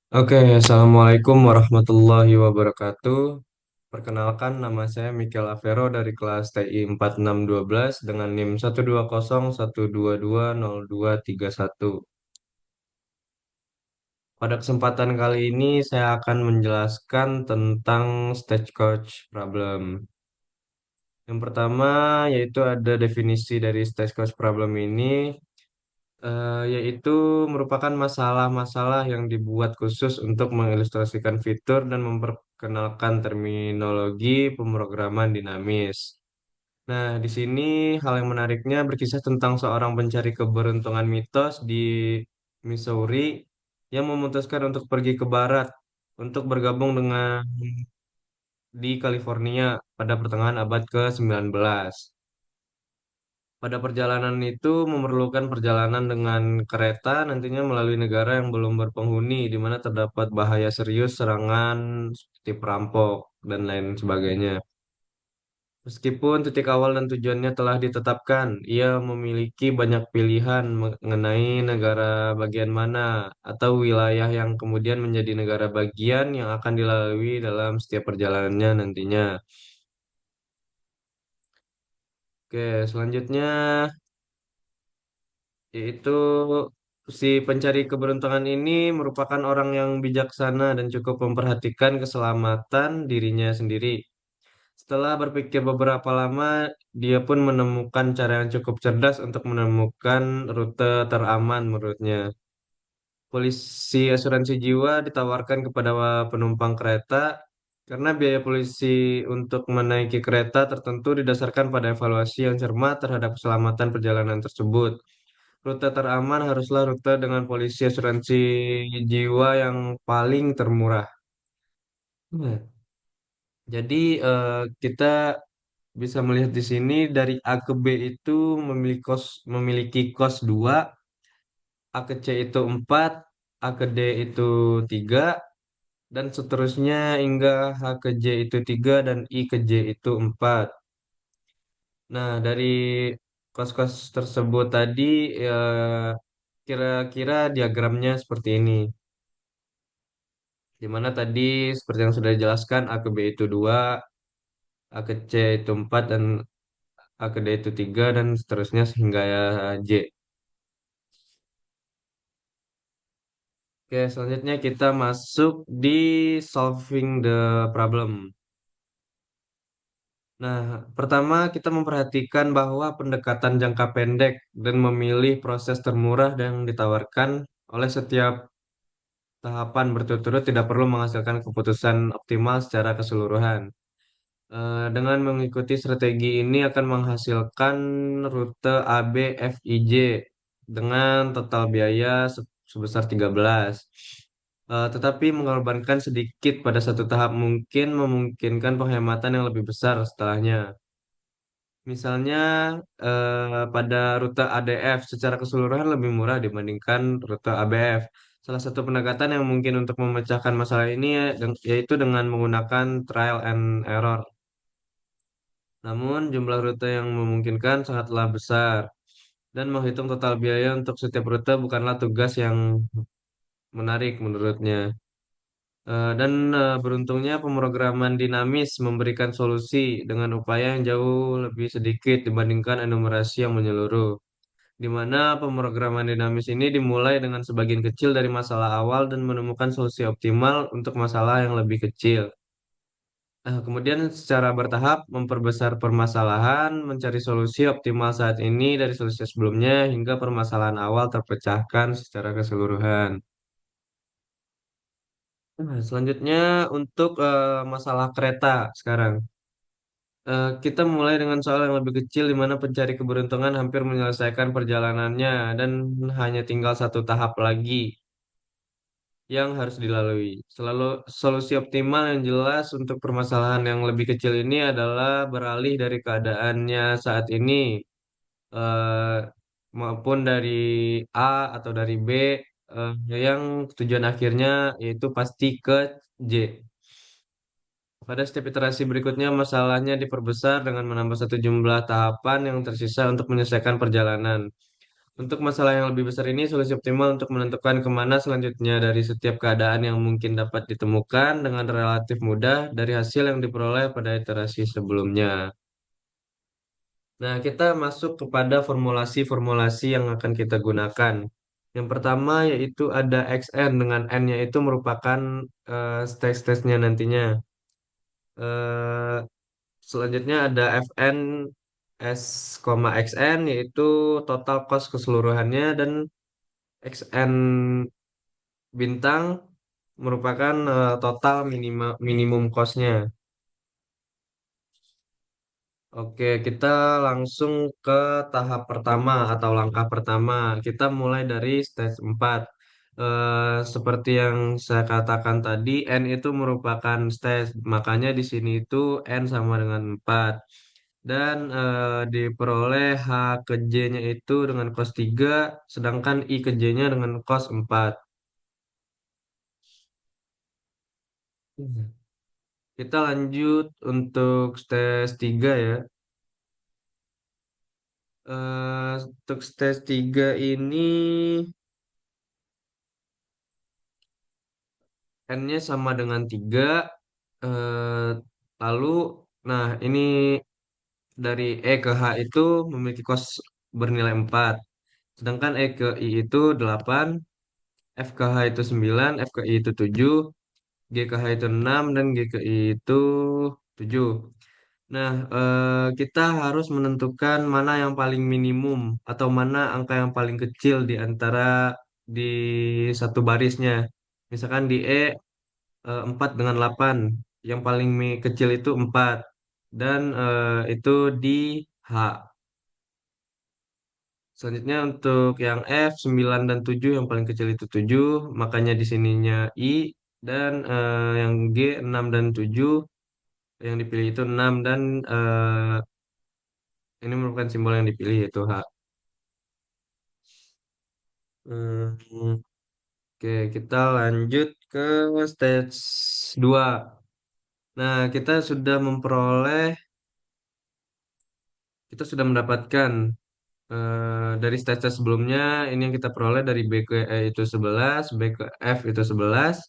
Oke, Assalamualaikum warahmatullahi wabarakatuh. Perkenalkan, nama saya Mikel Avero dari kelas TI 4612 dengan NIM 12012220231. Pada kesempatan kali ini, saya akan menjelaskan tentang stagecoach problem. Yang pertama, yaitu ada definisi dari stagecoach problem ini, yaitu merupakan masalah-masalah yang dibuat khusus untuk mengilustrasikan fitur dan memperkenalkan terminologi pemrograman dinamis. Nah, di sini hal yang menariknya berkisah tentang seorang pencari keberuntungan mitos di Missouri yang memutuskan untuk pergi ke barat untuk bergabung dengan di California pada pertengahan abad ke-19. Pada perjalanan itu memerlukan perjalanan dengan kereta nantinya melalui negara yang belum berpenghuni, di mana terdapat bahaya serius serangan seperti perampok dan lain sebagainya. Meskipun titik awal dan tujuannya telah ditetapkan, ia memiliki banyak pilihan mengenai negara bagian mana atau wilayah yang kemudian menjadi negara bagian yang akan dilalui dalam setiap perjalanannya nantinya. Oke, selanjutnya yaitu si pencari keberuntungan ini merupakan orang yang bijaksana dan cukup memperhatikan keselamatan dirinya sendiri. Setelah berpikir beberapa lama, dia pun menemukan cara yang cukup cerdas untuk menemukan rute teraman menurutnya. Polisi asuransi jiwa ditawarkan kepada penumpang kereta karena biaya polisi untuk menaiki kereta tertentu didasarkan pada evaluasi yang cermat terhadap keselamatan perjalanan tersebut. Rute teraman haruslah rute dengan polisi asuransi jiwa yang paling termurah. Nah, jadi kita bisa melihat di sini dari A ke B itu memiliki kos 2, A ke C itu 4, A ke D itu 3, dan seterusnya hingga H ke J itu 3 dan I ke J itu 4. Nah, dari kos-kos tersebut tadi kira-kira diagramnya seperti ini. Di mana tadi seperti yang sudah dijelaskan A ke B itu 2, A ke C itu 4 dan A ke D itu 3 dan seterusnya sehingga ya J. Oke, selanjutnya kita masuk di solving the problem. Nah, pertama kita memperhatikan bahwa pendekatan jangka pendek dan memilih proses termurah yang ditawarkan oleh setiap tahapan berturut-turut tidak perlu menghasilkan keputusan optimal secara keseluruhan. Dengan mengikuti strategi ini akan menghasilkan rute A, B, F, I, J dengan total biaya sebesar 13. Tetapi mengorbankan sedikit pada satu tahap mungkin memungkinkan penghematan yang lebih besar setelahnya. Misalnya pada rute ADF secara keseluruhan lebih murah dibandingkan rute ABF. Salah satu pendekatan yang mungkin untuk memecahkan masalah ini yaitu dengan menggunakan trial and error. Namun, jumlah rute yang memungkinkan sangatlah besar, dan menghitung total biaya untuk setiap rute bukanlah tugas yang menarik menurutnya. Beruntungnya pemrograman dinamis memberikan solusi dengan upaya yang jauh lebih sedikit dibandingkan enumerasi yang menyeluruh, di mana pemrograman dinamis ini dimulai dengan sebagian kecil dari masalah awal dan menemukan solusi optimal untuk masalah yang lebih kecil. Kemudian secara bertahap memperbesar permasalahan, mencari solusi optimal saat ini dari solusi sebelumnya hingga permasalahan awal terpecahkan secara keseluruhan. Nah, selanjutnya untuk masalah kereta sekarang. Kita mulai dengan soal yang lebih kecil di mana pencari keberuntungan hampir menyelesaikan perjalanannya dan hanya tinggal satu tahap lagi yang harus dilalui. Selalu solusi optimal yang jelas untuk permasalahan yang lebih kecil ini adalah beralih dari keadaannya saat ini eh, maupun dari A atau dari B eh, yang tujuan akhirnya yaitu pasti ke J. Pada step iterasi berikutnya masalahnya diperbesar dengan menambah satu jumlah tahapan yang tersisa untuk menyelesaikan perjalanan. Untuk masalah yang lebih besar ini, solusi optimal untuk menentukan kemana selanjutnya dari setiap keadaan yang mungkin dapat ditemukan dengan relatif mudah dari hasil yang diperoleh pada iterasi sebelumnya. Nah, kita masuk kepada formulasi-formulasi yang akan kita gunakan. Yang pertama yaitu ada XN dengan N-nya itu merupakan stage-stage-nya nantinya. Eh, Selanjutnya ada Fn S, XN yaitu total cost keseluruhannya dan XN bintang merupakan total minimum cost-nya. Oke, kita langsung ke tahap pertama atau langkah pertama. Kita mulai dari stage 4. Seperti yang saya katakan tadi, N itu merupakan stage. Makanya di sini itu N sama dengan 4. Dan diperoleh H ke J-nya itu dengan cos 3, sedangkan I ke J-nya dengan cos 4. Kita lanjut untuk stage 3 ya. Untuk stage 3 ini N-nya sama dengan 3. eh, Lalu, nah ini dari E ke H itu memiliki kos bernilai 4. Sedangkan E ke I itu 8, F ke H itu 9, F ke I itu 7, G ke H itu 6, dan G ke I itu 7. Nah, kita harus menentukan mana yang paling minimum atau mana angka yang paling kecil di antara di satu barisnya. Misalkan di E 4 dengan 8, yang paling kecil itu 4 dan itu di H. Selanjutnya untuk yang F 9 dan 7, yang paling kecil itu 7, makanya di sininya I, dan yang G 6 dan 7, yang dipilih itu 6 dan ini merupakan simbol yang dipilih yaitu H. Hmm, oke, kita lanjut ke stage 2. Nah, kita sudah mendapatkan dari stage sebelumnya, ini yang kita peroleh dari B ke E itu 11, B ke F itu 11,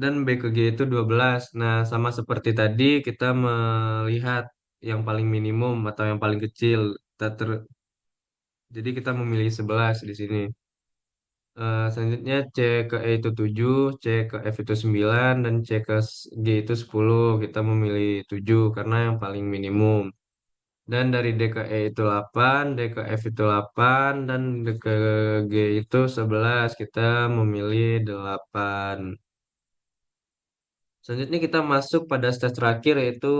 dan B ke G itu 12. Nah, sama seperti tadi, kita melihat yang paling minimum atau yang paling kecil. Jadi kita memilih 11 di sini. Selanjutnya C ke E itu 7, C ke F itu 9, dan C ke G itu 10. Kita memilih 7 karena yang paling minimum. Dan dari D ke E itu 8, D ke F itu 8, dan D ke G itu 11. Kita memilih 8. Selanjutnya kita masuk pada stage terakhir yaitu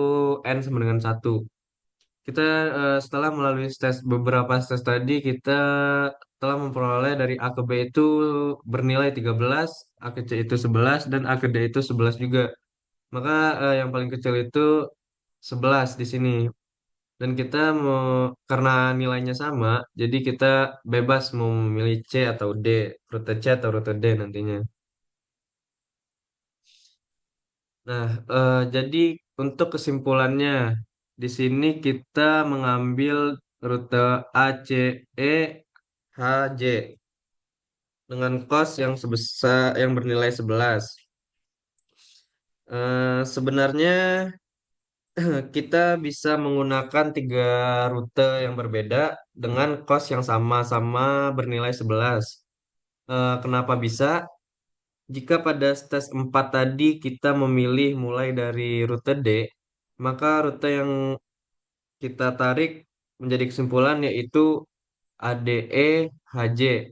N sama dengan 1. Kita setelah melalui beberapa stage tadi, kita telah memperoleh dari A ke B itu bernilai 13, A ke C itu 11, dan A ke D itu 11 juga. Maka yang paling kecil itu 11 di sini. Dan kita mau, karena nilainya sama, jadi kita bebas mau memilih C atau D, rute C atau rute D nantinya. Nah, jadi untuk kesimpulannya, di sini kita mengambil rute A, C, E, H, J dengan kos yang yang bernilai 11. Sebenarnya kita bisa menggunakan tiga rute yang berbeda dengan kos yang sama-sama bernilai 11. Kenapa bisa? Jika pada stage 4 tadi kita memilih mulai dari rute D, maka rute yang kita tarik menjadi kesimpulan yaitu ADE HJ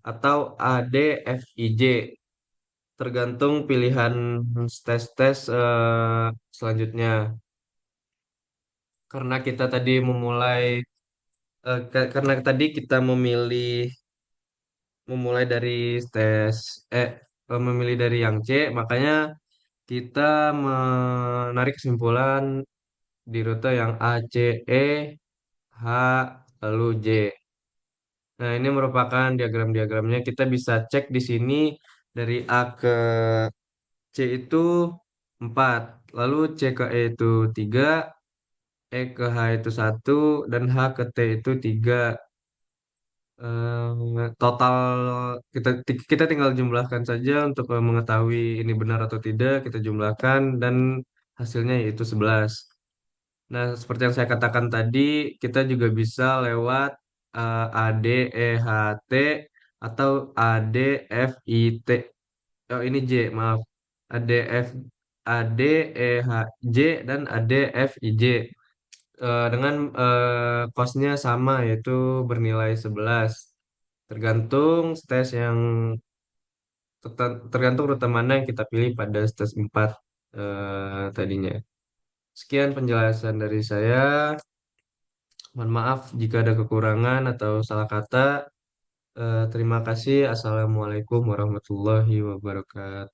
atau ADFIJ, tergantung pilihan tes-tes selanjutnya. Karena kita tadi karena tadi kita memulai dari tes eh memilih dari yang C, makanya kita menarik kesimpulan di rute yang A, C, E, H, lalu J. Nah, ini merupakan diagram-diagramnya. Kita bisa cek di sini dari A ke C itu 4, lalu C ke E itu 3, E ke H itu 1, dan H ke T itu 3. Total kita kita tinggal jumlahkan saja untuk mengetahui ini benar atau tidak, kita jumlahkan dan hasilnya yaitu 11. Nah, seperti yang saya katakan tadi, kita juga bisa lewat ADEHT atau ADFIT. Oh, ini J, maaf. ADF ADEHJ dan ADFIJ. Dengan kosnya sama yaitu bernilai 11. Tergantung stage yang tergantung rute mana yang kita pilih pada stage 4 tadinya. Sekian penjelasan dari saya. Mohon maaf jika ada kekurangan atau salah kata. Terima kasih. Assalamualaikum warahmatullahi wabarakatuh.